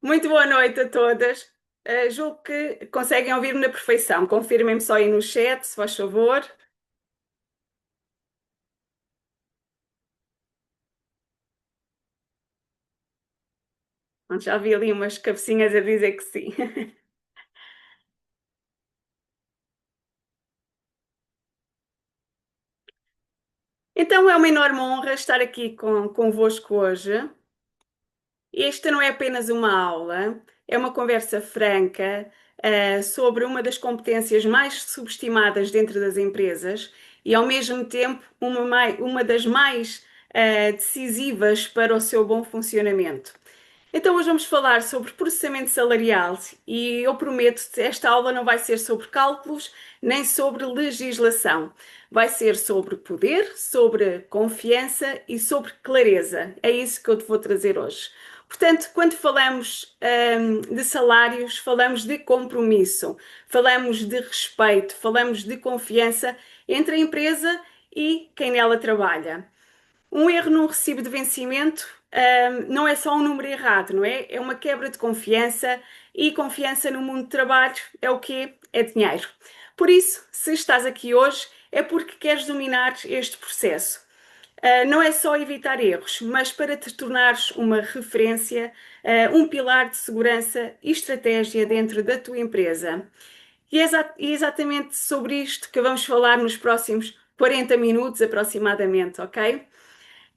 Muito boa noite a todas. Julgo que conseguem ouvir-me na perfeição. Confirmem-me só aí no chat, se faz favor. Pronto, já vi ali umas cabecinhas a dizer que sim. Então é uma enorme honra estar aqui convosco hoje. Esta não é apenas uma aula, é uma conversa franca, sobre uma das competências mais subestimadas dentro das empresas e, ao mesmo tempo, uma das mais, decisivas para o seu bom funcionamento. Então, hoje vamos falar sobre processamento salarial e eu prometo que esta aula não vai ser sobre cálculos nem sobre legislação. Vai ser sobre poder, sobre confiança e sobre clareza. É isso que eu te vou trazer hoje. Portanto, quando falamos de salários, falamos de compromisso, falamos de respeito, falamos de confiança entre a empresa e quem nela trabalha. Um erro num recibo de vencimento, não é só um número errado, não é? É uma quebra de confiança e confiança no mundo de trabalho é o quê? É dinheiro. Por isso, se estás aqui hoje, é porque queres dominar este processo. Não é só evitar erros, mas para te tornares uma referência, um pilar de segurança e estratégia dentro da tua empresa. E é exatamente sobre isto que vamos falar nos próximos 40 minutos aproximadamente, ok?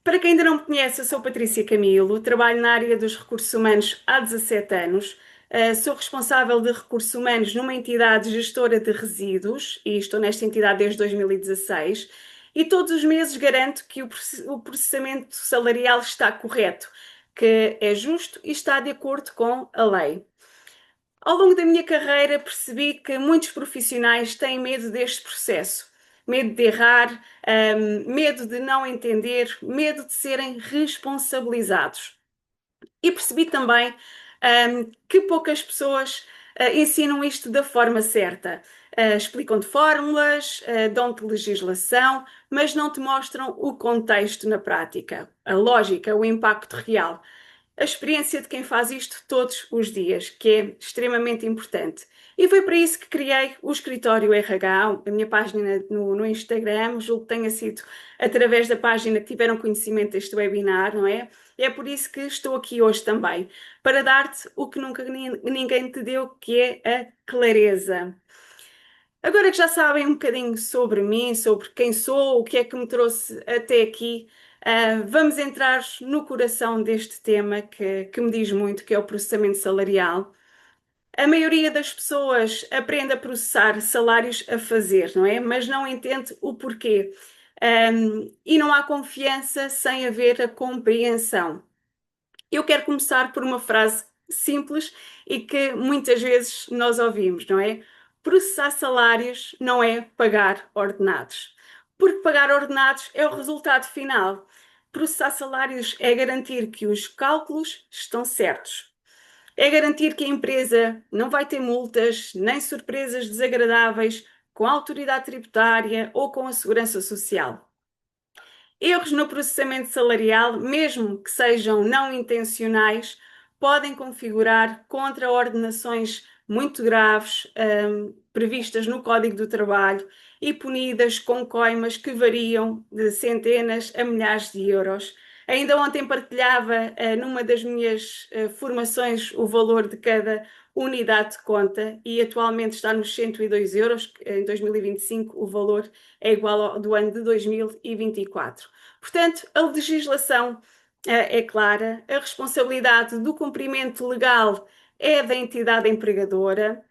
Para quem ainda não me conhece, eu sou Patrícia Camilo, trabalho na área dos recursos humanos há 17 anos. Sou responsável de recursos humanos numa entidade gestora de resíduos e estou nesta entidade desde 2016. E todos os meses garanto que o processamento salarial está correto, que é justo e está de acordo com a lei. Ao longo da minha carreira, percebi que muitos profissionais têm medo deste processo. Medo de errar, medo de não entender, medo de serem responsabilizados. E percebi também, que poucas pessoas, ensinam isto da forma certa. Explicam-te fórmulas, dão-te legislação, mas não te mostram o contexto na prática, a lógica, o impacto real, a experiência de quem faz isto todos os dias, que é extremamente importante. E foi para isso que criei o Escritório RH, a minha página no Instagram. Julgo que tenha sido através da página que tiveram conhecimento deste webinar, não é? E é por isso que estou aqui hoje também, para dar-te o que nunca ninguém te deu, que é a clareza. Agora que já sabem um bocadinho sobre mim, sobre quem sou, o que é que me trouxe até aqui, vamos entrar no coração deste tema que me diz muito, que é o processamento salarial. A maioria das pessoas aprende a processar salários a fazer, não é? Mas não entende o porquê. E não há confiança sem haver a compreensão. Eu quero começar por uma frase simples e que muitas vezes nós ouvimos, não é? Processar salários não é pagar ordenados, porque pagar ordenados é o resultado final. Processar salários é garantir que os cálculos estão certos. É garantir que a empresa não vai ter multas nem surpresas desagradáveis com a autoridade tributária ou com a segurança social. Erros no processamento salarial, mesmo que sejam não intencionais, podem configurar contraordenações muito graves, previstas no Código do Trabalho e punidas com coimas que variam de centenas a milhares de euros. Ainda ontem partilhava, numa das minhas formações, o valor de cada unidade de conta e atualmente está nos 102 euros. Em 2025 o valor é igual ao do ano de 2024. Portanto, a legislação, é clara, a responsabilidade do cumprimento legal é da entidade empregadora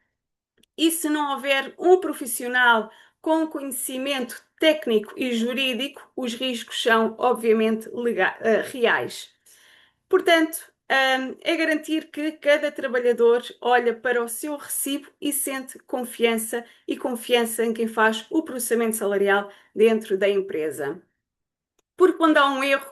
e se não houver um profissional com conhecimento técnico e jurídico, os riscos são obviamente reais. Portanto, é garantir que cada trabalhador olha para o seu recibo e sente confiança e confiança em quem faz o processamento salarial dentro da empresa. Porque quando há um erro,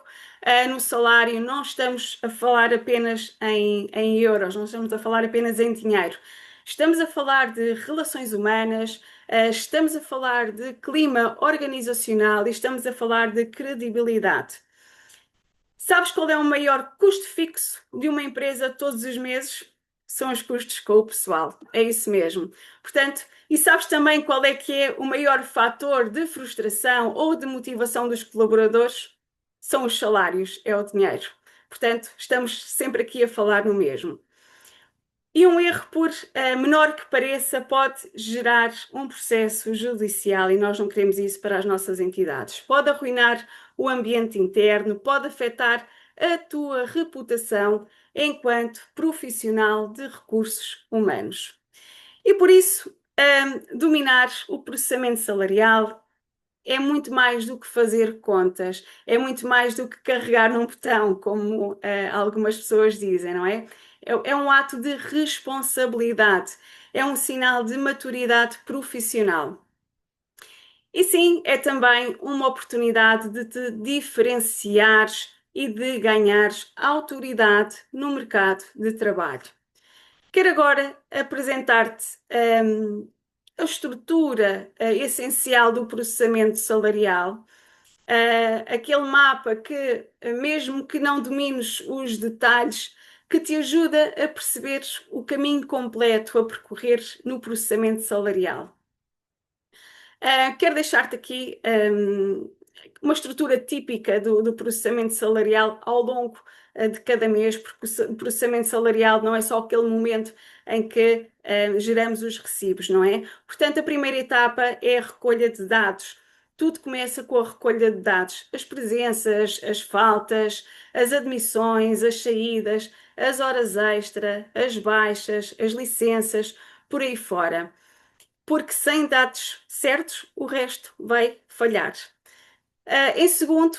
no salário, não estamos a falar apenas em euros, não estamos a falar apenas em dinheiro. Estamos a falar de relações humanas, estamos a falar de clima organizacional e estamos a falar de credibilidade. Sabes qual é o maior custo fixo de uma empresa todos os meses? São os custos com o pessoal. É isso mesmo. Portanto, e sabes também qual é que é o maior fator de frustração ou de motivação dos colaboradores? São os salários, é o dinheiro. Portanto, estamos sempre aqui a falar no mesmo. E um erro, por menor que pareça, pode gerar um processo judicial e nós não queremos isso para as nossas entidades. Pode arruinar o ambiente interno, pode afetar a tua reputação enquanto profissional de recursos humanos. E por isso, dominar o processamento salarial é muito mais do que fazer contas, é muito mais do que carregar num botão, como algumas pessoas dizem, não é? É um ato de responsabilidade, é um sinal de maturidade profissional. E sim, é também uma oportunidade de te diferenciares e de ganhares autoridade no mercado de trabalho. Quero agora apresentar-te a estrutura essencial do processamento salarial, aquele mapa que, mesmo que não domines os detalhes, que te ajuda a perceberes o caminho completo a percorrer no processamento salarial. Quero deixar-te aqui uma estrutura típica do processamento salarial ao longo de cada mês, porque o processamento salarial não é só aquele momento em que geramos os recibos, não é? Portanto, a primeira etapa é a recolha de dados. Tudo começa com a recolha de dados, as presenças, as faltas, as admissões, as saídas, as horas extra, as baixas, as licenças, por aí fora, porque sem dados certos o resto vai falhar. Em segundo,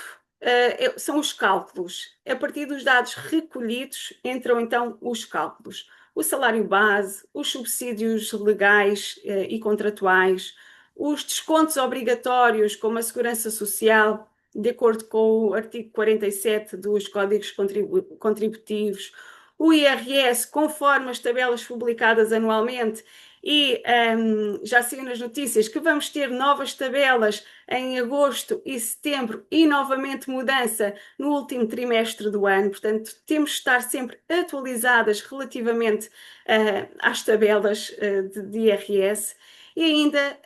são os cálculos. A partir dos dados recolhidos entram então os cálculos. O salário base, os subsídios legais e contratuais, os descontos obrigatórios, como a segurança social, de acordo com o artigo 47 dos Códigos Contributivos, o IRS, conforme as tabelas publicadas anualmente, e já saiu nas notícias que vamos ter novas tabelas em agosto e setembro e novamente mudança no último trimestre do ano. Portanto, temos de estar sempre atualizadas relativamente às tabelas de IRS e ainda,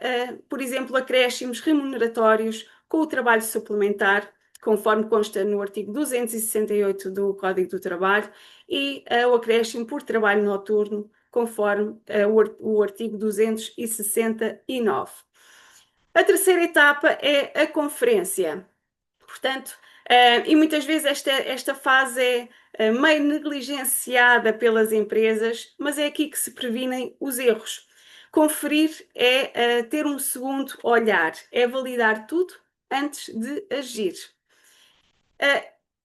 por exemplo, acréscimos remuneratórios com o trabalho suplementar, conforme consta no artigo 268 do Código do Trabalho, e o acréscimo por trabalho noturno, conforme o artigo 269. A terceira etapa é a conferência. Portanto, e muitas vezes esta fase é meio negligenciada pelas empresas, mas é aqui que se previnem os erros. Conferir é ter um segundo olhar, é validar tudo antes de agir.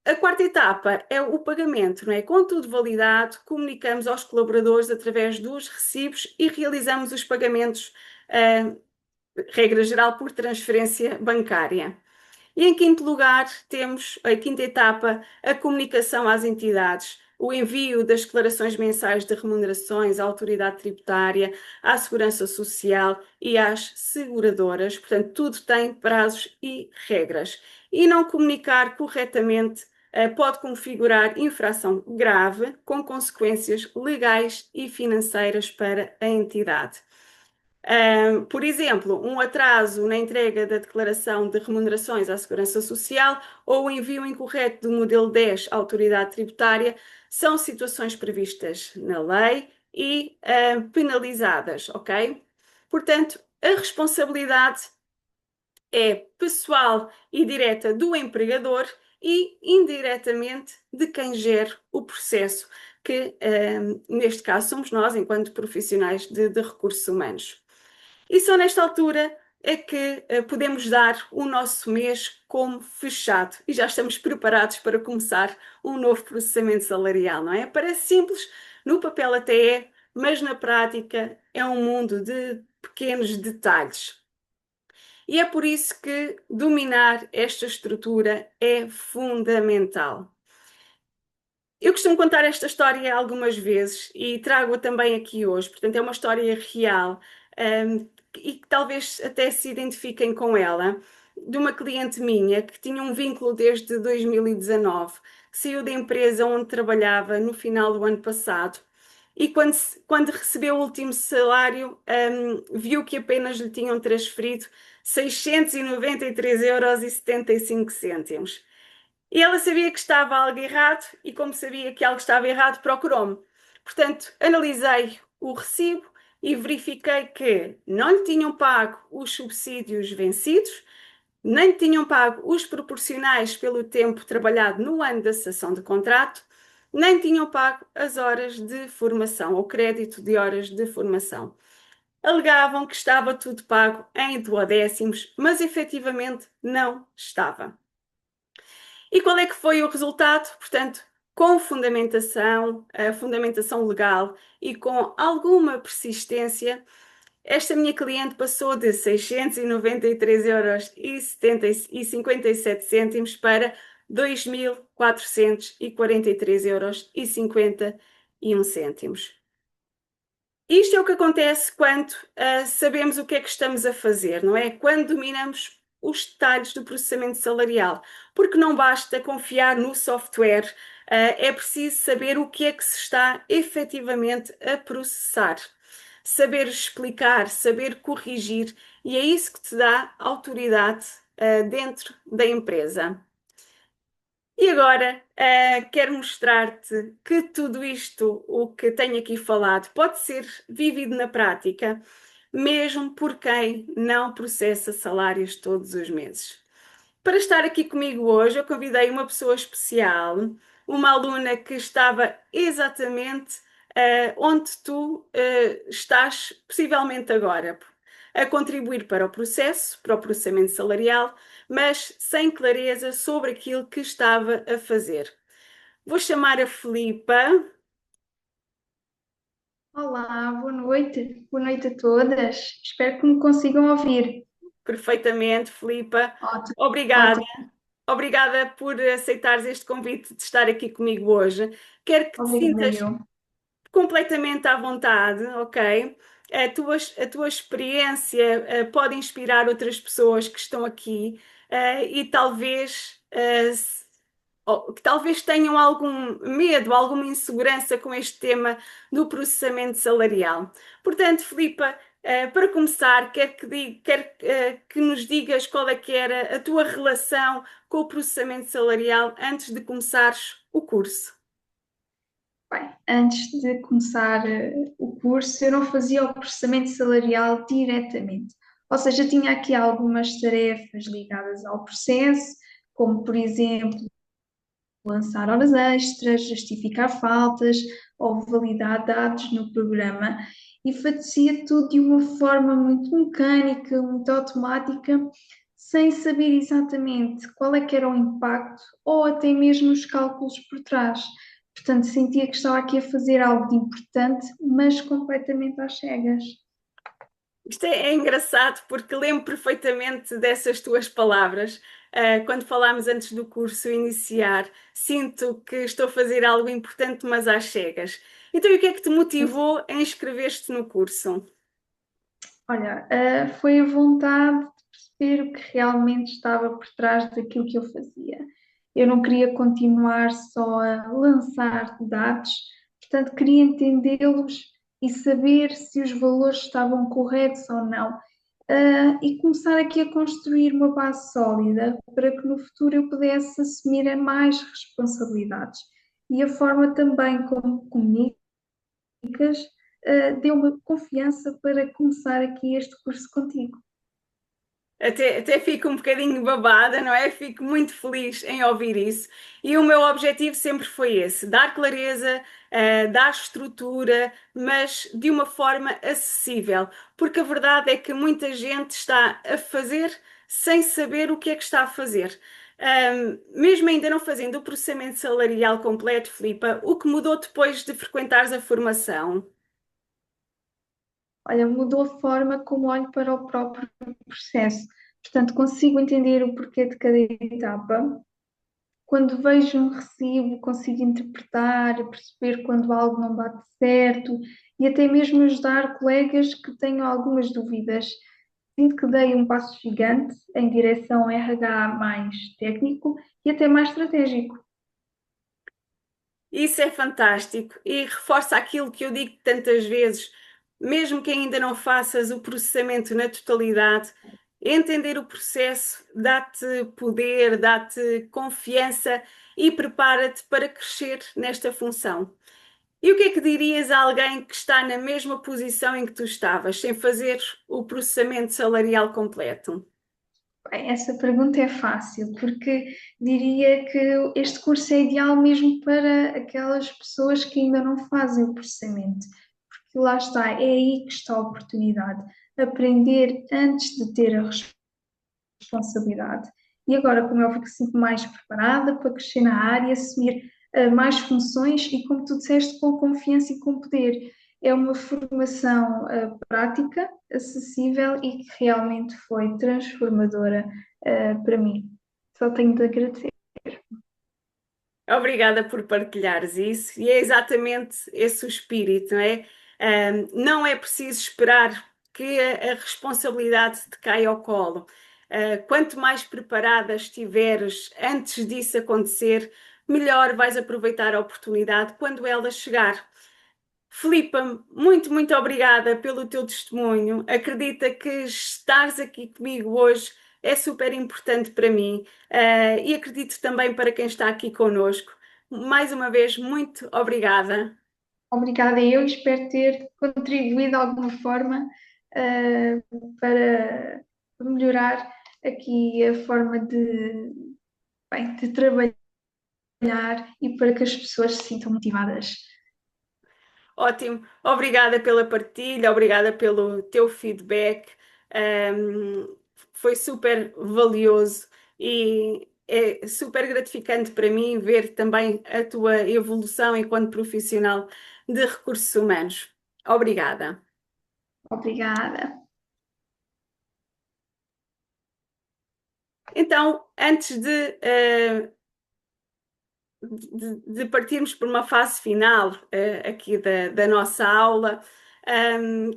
A quarta etapa é o pagamento, não é? Com tudo validado, comunicamos aos colaboradores através dos recibos e realizamos os pagamentos, regra geral, por transferência bancária. E em quinto lugar, temos a quinta etapa, a comunicação às entidades, o envio das declarações mensais de remunerações à autoridade tributária, à segurança social e às seguradoras. Portanto, tudo tem prazos e regras. E não comunicar corretamente pode configurar infração grave com consequências legais e financeiras para a entidade. Por exemplo, um atraso na entrega da declaração de remunerações à Segurança Social ou o envio incorreto do modelo 10 à autoridade tributária são situações previstas na lei e penalizadas, ok? Portanto, a responsabilidade é pessoal e direta do empregador e indiretamente de quem gera o processo, que neste caso somos nós, enquanto profissionais de recursos humanos. E só nesta altura é que podemos dar o nosso mês como fechado e já estamos preparados para começar um novo processamento salarial, não é? Parece simples, no papel até é, mas na prática é um mundo de pequenos detalhes. E é por isso que dominar esta estrutura é fundamental. Eu costumo contar esta história algumas vezes e trago-a também aqui hoje. Portanto, é uma história real, e que talvez até se identifiquem com ela, de uma cliente minha que tinha um vínculo desde 2019. saiu da empresa onde trabalhava no final do ano passado e quando recebeu o último salário, viu que apenas lhe tinham transferido 693,75 euros. E ela sabia que estava algo errado e, como sabia que algo estava errado, procurou-me. Portanto, analisei o recibo e verifiquei que não lhe tinham pago os subsídios vencidos, nem lhe tinham pago os proporcionais pelo tempo trabalhado no ano da cessação de contrato, nem tinham pago as horas de formação, ou crédito de horas de formação. Alegavam que estava tudo pago em duodécimos, mas efetivamente não estava. E qual é que foi o resultado? Portanto, com fundamentação, a fundamentação legal e com alguma persistência, esta minha cliente passou de 693,57 euros para 2.443,51 euros. Isto é o que acontece quando sabemos o que é que estamos a fazer, não é? Quando dominamos os detalhes do processamento salarial, porque não basta confiar no software, é preciso saber o que é que se está efetivamente a processar, saber explicar, saber corrigir, e é isso que te dá autoridade dentro da empresa. E agora, quero mostrar-te que tudo isto, o que tenho aqui falado, pode ser vivido na prática, mesmo por quem não processa salários todos os meses. Para estar aqui comigo hoje, eu convidei uma pessoa especial, uma aluna que estava exatamente onde tu estás, possivelmente agora, a contribuir para o processo, para o processamento salarial, mas sem clareza sobre aquilo que estava a fazer. Vou chamar a Filipa. Olá, boa noite. Boa noite a todas. Espero que me consigam ouvir. Perfeitamente, Filipa. Ótimo, Obrigada. ótimo. Obrigada por aceitares este convite de estar aqui comigo hoje. Quero que te Obrigada, sintas eu. completamente à vontade, ok? A tua experiência pode inspirar outras pessoas que estão aqui e talvez que talvez tenham algum medo, alguma insegurança com este tema do processamento salarial. Portanto, Filipa, para começar, quero que nos digas qual é que era a tua relação com o processamento salarial antes de começares o curso. Bem, antes de começar o curso, eu não fazia o processamento salarial diretamente. Ou seja, tinha aqui algumas tarefas ligadas ao processo, como, por exemplo, lançar horas extras, justificar faltas ou validar dados no programa e fazia tudo de uma forma muito mecânica, muito automática, sem saber exatamente qual é que era o impacto ou até mesmo os cálculos por trás. Portanto, sentia que estava aqui a fazer algo de importante, mas completamente às cegas. Isto é engraçado porque lembro perfeitamente dessas tuas palavras. Quando falámos antes do curso iniciar, sinto que estou a fazer algo importante, mas às cegas. Então, e o que é que te motivou a inscrever-te no curso? Olha, foi a vontade de perceber o que realmente estava por trás daquilo que eu fazia. Eu não queria continuar só a lançar dados, portanto, queria entendê-los e saber se os valores estavam corretos ou não. E começar aqui a construir uma base sólida para que no futuro eu pudesse assumir mais responsabilidades. E a forma também como comunico deu-me confiança para começar aqui este curso contigo. Até fico um bocadinho babada, não é? Fico muito feliz em ouvir isso. E o meu objetivo sempre foi esse: dar clareza, dar estrutura, mas de uma forma acessível. Porque a verdade é que muita gente está a fazer sem saber o que é que está a fazer. Mesmo ainda não fazendo o processamento salarial completo, Filipa, o que mudou depois de frequentares a formação? Olha, mudou a forma como olho para o próprio processo. Portanto, consigo entender o porquê de cada etapa. Quando vejo um recibo, consigo interpretar, perceber quando algo não bate certo e até mesmo ajudar colegas que tenham algumas dúvidas. Sinto que dei um passo gigante em direção a RH mais técnico e até mais estratégico. Isso é fantástico e reforça aquilo que eu digo tantas vezes, mesmo que ainda não faças o processamento na totalidade, entender o processo dá-te poder, dá-te confiança e prepara-te para crescer nesta função. E o que é que dirias a alguém que está na mesma posição em que tu estavas, sem fazer o processamento salarial completo? Bem, essa pergunta é fácil, porque diria que este curso é ideal mesmo para aquelas pessoas que ainda não fazem o processamento, porque lá está, é aí que está a oportunidade. Aprender antes de ter a responsabilidade. E agora, como eu fico sinto mais preparada para crescer na área, assumir mais funções e, como tu disseste, com confiança e com poder. É uma formação prática, acessível e que realmente foi transformadora para mim. Só tenho de agradecer. Obrigada por partilhares isso, e é exatamente esse o espírito, não é? Não é preciso esperar que a responsabilidade te caia ao colo. Quanto mais preparada estiveres antes disso acontecer, melhor vais aproveitar a oportunidade quando ela chegar. Filipa, muito, muito obrigada pelo teu testemunho. Acredita que estares aqui comigo hoje é super importante para mim, e acredito também para quem está aqui conosco. Mais uma vez, muito obrigada. Obrigada eu, espero ter contribuído de alguma forma eh, para melhorar aqui a forma bem, de trabalhar e para que as pessoas se sintam motivadas. Ótimo, obrigada pela partilha, obrigada pelo teu feedback. Foi super valioso e é super gratificante para mim ver também a tua evolução enquanto profissional de recursos humanos. Obrigada. Obrigada. Então, antes de partirmos para uma fase final, aqui da nossa aula,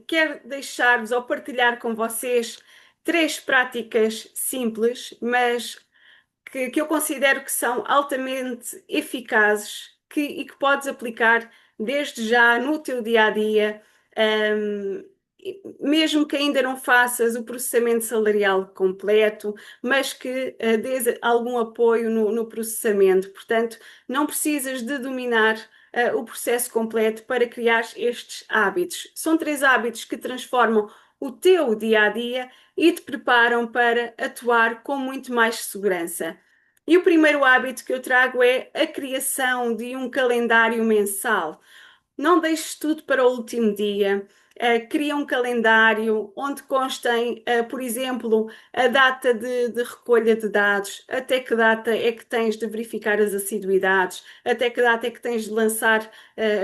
quero deixar-vos ou partilhar com vocês três práticas simples, mas que eu considero que são altamente eficazes e que podes aplicar desde já no teu dia a dia, um, mesmo que ainda não faças o processamento salarial completo, mas que dês algum apoio no processamento. Portanto, não precisas de dominar o processo completo para criar estes hábitos. São três hábitos que transformam o teu dia a dia e te preparam para atuar com muito mais segurança. E o primeiro hábito que eu trago é a criação de um calendário mensal. Não deixes tudo para o último dia. Cria um calendário onde constem, por exemplo, a data de recolha de dados, até que data é que tens de verificar as assiduidades, até que data é que tens de lançar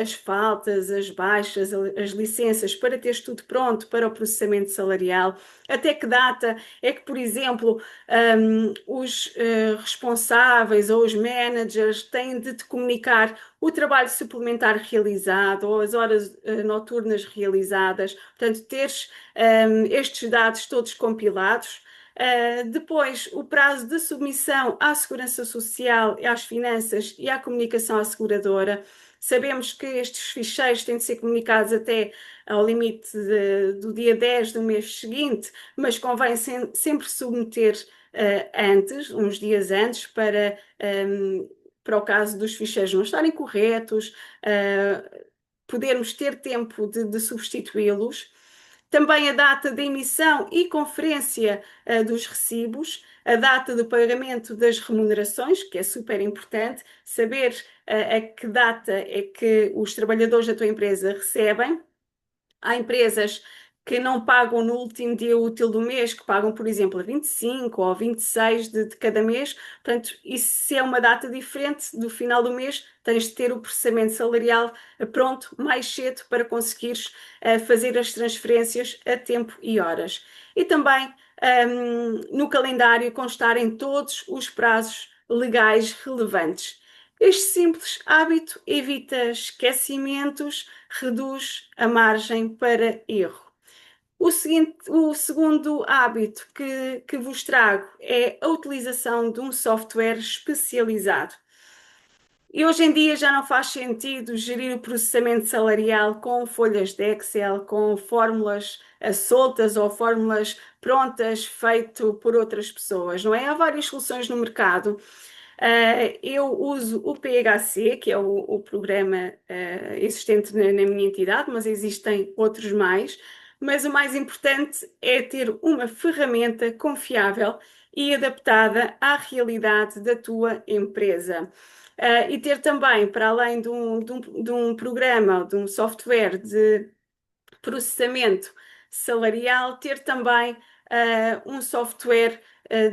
as faltas, as baixas, as licenças, para teres tudo pronto para o processamento salarial, até que data é que, por exemplo, os responsáveis ou os managers têm de te comunicar o trabalho suplementar realizado ou as horas noturnas realizadas, portanto, teres estes dados todos compilados. Depois, o prazo de submissão à Segurança Social, às finanças e à comunicação à seguradora. Sabemos que estes ficheiros têm de ser comunicados até ao limite do dia 10 do mês seguinte, mas convém sempre submeter antes, uns dias antes, para o caso dos ficheiros não estarem corretos, podermos ter tempo de substituí-los. Também a data de emissão e conferência dos recibos, a data do pagamento das remunerações, que é super importante, saber a que data é que os trabalhadores da tua empresa recebem. Há empresas que não pagam no último dia útil do mês, que pagam, por exemplo, a 25 ou a 26 de cada mês. Portanto, isso se é uma data diferente do final do mês, tens de ter o processamento salarial pronto mais cedo para conseguires fazer as transferências a tempo e horas. E também no calendário constarem todos os prazos legais relevantes. Este simples hábito evita esquecimentos, reduz a margem para erro. O segundo hábito que vos trago é a utilização de um software especializado. E hoje em dia já não faz sentido gerir o processamento salarial com folhas de Excel, com fórmulas soltas ou fórmulas prontas feito por outras pessoas, não é? Há várias soluções no mercado. Eu uso o PHC, que é o programa existente na minha entidade, mas existem outros mais. Mas o mais importante é ter uma ferramenta confiável e adaptada à realidade da tua empresa. E ter também, para além de um programa, de um software de processamento salarial, ter também um software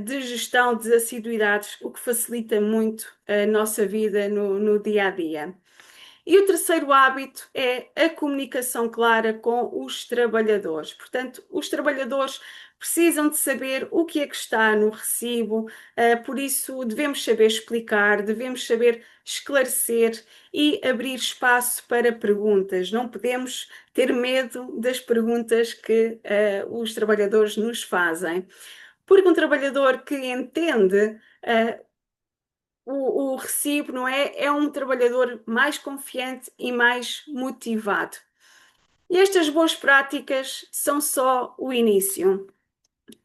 de gestão de assiduidades, o que facilita muito a nossa vida no dia a dia. E o terceiro hábito é a comunicação clara com os trabalhadores. Portanto, os trabalhadores precisam de saber o que é que está no recibo, por isso devemos saber explicar, devemos saber esclarecer e abrir espaço para perguntas. Não podemos ter medo das perguntas que os trabalhadores nos fazem. Porque um trabalhador que entende o recibo, não é? É um trabalhador mais confiante e mais motivado. E estas boas práticas são só o início.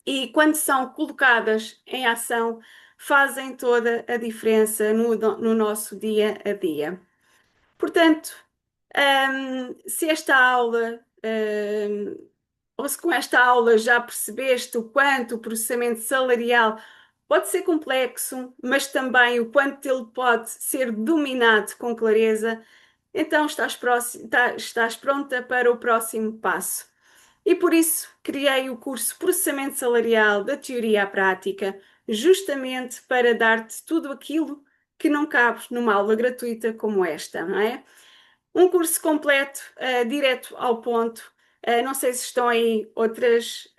E quando são colocadas em ação, fazem toda a diferença no nosso dia a dia. Portanto, se esta aula, ou se com esta aula já percebeste o quanto o processamento salarial pode ser complexo, mas também o quanto ele pode ser dominado com clareza, então estás pronta para o próximo passo. E por isso criei o curso Processamento Salarial da Teoria à Prática, justamente para dar-te tudo aquilo que não cabe numa aula gratuita como esta, não é? Um curso completo, direto ao ponto. Não sei se estão aí outras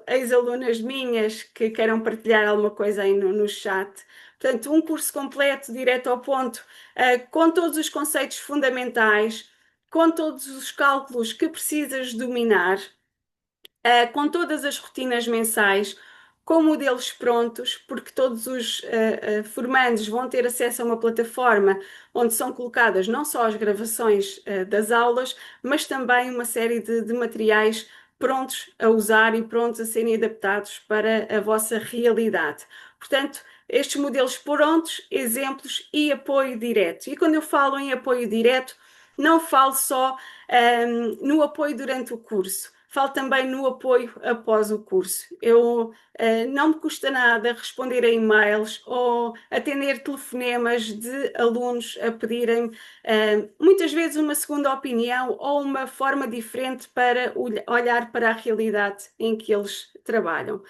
ex-alunas minhas que queiram partilhar alguma coisa aí no chat. Portanto, um curso completo, direto ao ponto, com todos os conceitos fundamentais, com todos os cálculos que precisas dominar, com todas as rotinas mensais, com modelos prontos, porque todos os formandos vão ter acesso a uma plataforma onde são colocadas não só as gravações das aulas, mas também uma série de materiais prontos a usar e prontos a serem adaptados para a vossa realidade. Portanto, estes modelos prontos, exemplos e apoio direto. E quando eu falo em apoio direto, não falo só no apoio durante o curso, falo também no apoio após o curso. Não me custa nada responder a e-mails ou atender telefonemas de alunos a pedirem muitas vezes uma segunda opinião ou uma forma diferente para olhar para a realidade em que eles trabalham.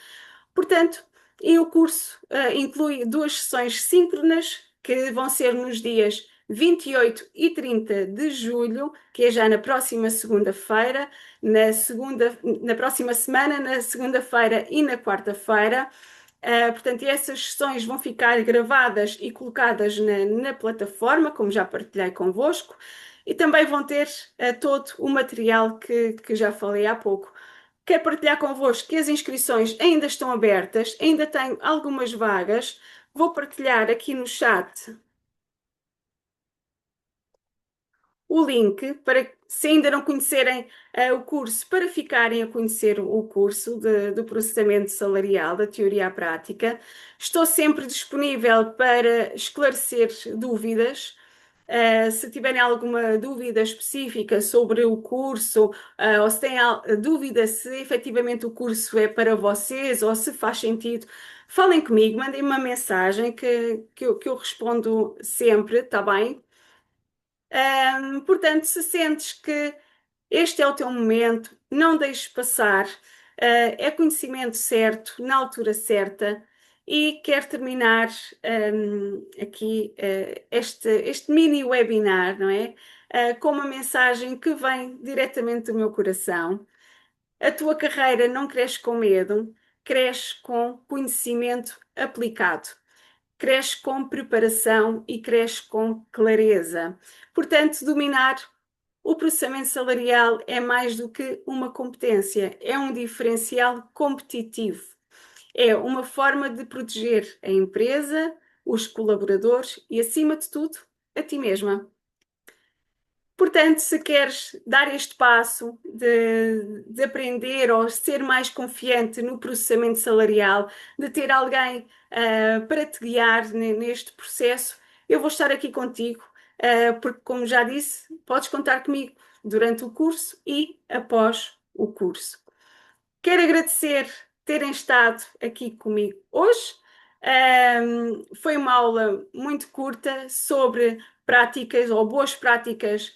Portanto, e o curso inclui duas sessões síncronas que vão ser nos dias 28 e 30 de julho, que é já na próxima segunda-feira, na próxima semana, na segunda-feira e na quarta-feira. Portanto, essas sessões vão ficar gravadas e colocadas na plataforma, como já partilhei convosco, e também vão ter todo o material que já falei há pouco. Quero partilhar convosco que as inscrições ainda estão abertas, ainda tenho algumas vagas. Vou partilhar aqui no chat o link para, se ainda não conhecerem o curso, para ficarem a conhecer o curso do processamento salarial, da teoria à prática. Estou sempre disponível para esclarecer dúvidas. Se tiverem alguma dúvida específica sobre o curso, ou se têm dúvida se efetivamente o curso é para vocês ou se faz sentido, falem comigo, mandem uma mensagem que eu respondo sempre, está bem? Portanto, se sentes que este é o teu momento, não deixes passar, é conhecimento certo, na altura certa, e quero terminar aqui este mini webinar, não é? Com uma mensagem que vem diretamente do meu coração. A tua carreira não cresce com medo, cresce com conhecimento aplicado, cresce com preparação e cresce com clareza. Portanto, dominar o processamento salarial é mais do que uma competência, é um diferencial competitivo. É uma forma de proteger a empresa, os colaboradores e, acima de tudo, a ti mesma. Portanto, se queres dar este passo de aprender ou ser mais confiante no processamento salarial, de ter alguém para te guiar neste processo, eu vou estar aqui contigo, porque, como já disse, podes contar comigo durante o curso e após o curso. Quero agradecer terem estado aqui comigo hoje. Foi uma aula muito curta sobre práticas ou boas práticas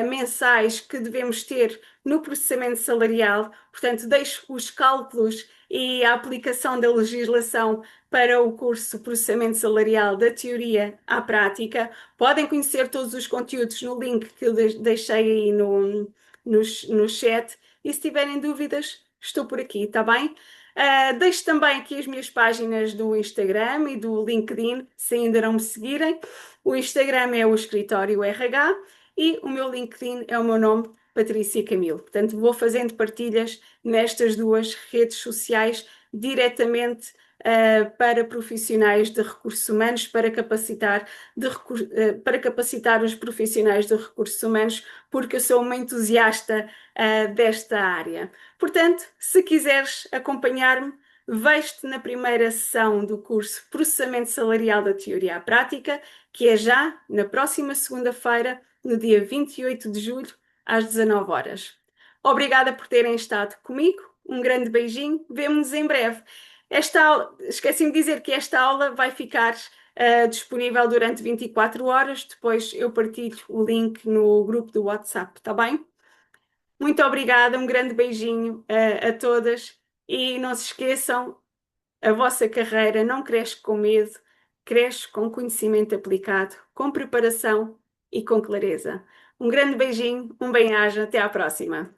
mensais que devemos ter no processamento salarial. Portanto, deixo os cálculos e a aplicação da legislação para o curso Processamento Salarial da Teoria à Prática. Podem conhecer todos os conteúdos no link que eu deixei aí no chat. E se tiverem dúvidas, estou por aqui, está bem? Deixo também aqui as minhas páginas do Instagram e do LinkedIn, se ainda não me seguirem. O Instagram é o Escritório RH e o meu LinkedIn é o meu nome, Patrícia Camilo. Portanto, vou fazendo partilhas nestas duas redes sociais diretamente para profissionais de recursos humanos, para capacitar os profissionais de recursos humanos, porque eu sou uma entusiasta desta área. Portanto, se quiseres acompanhar-me, vejo-te na primeira sessão do curso Processamento Salarial da Teoria à Prática, que é já na próxima segunda-feira, no dia 28 de julho, às 19 horas. Obrigada por terem estado comigo. Um grande beijinho. Vemo-nos em breve. Esqueci-me de dizer que esta aula vai ficar disponível durante 24 horas. Depois eu partilho o link no grupo do WhatsApp, tá bem? Muito obrigada, um grande beijinho a todas e não se esqueçam, a vossa carreira não cresce com medo, cresce com conhecimento aplicado, com preparação e com clareza. Um grande beijinho, um bem-aja, até à próxima.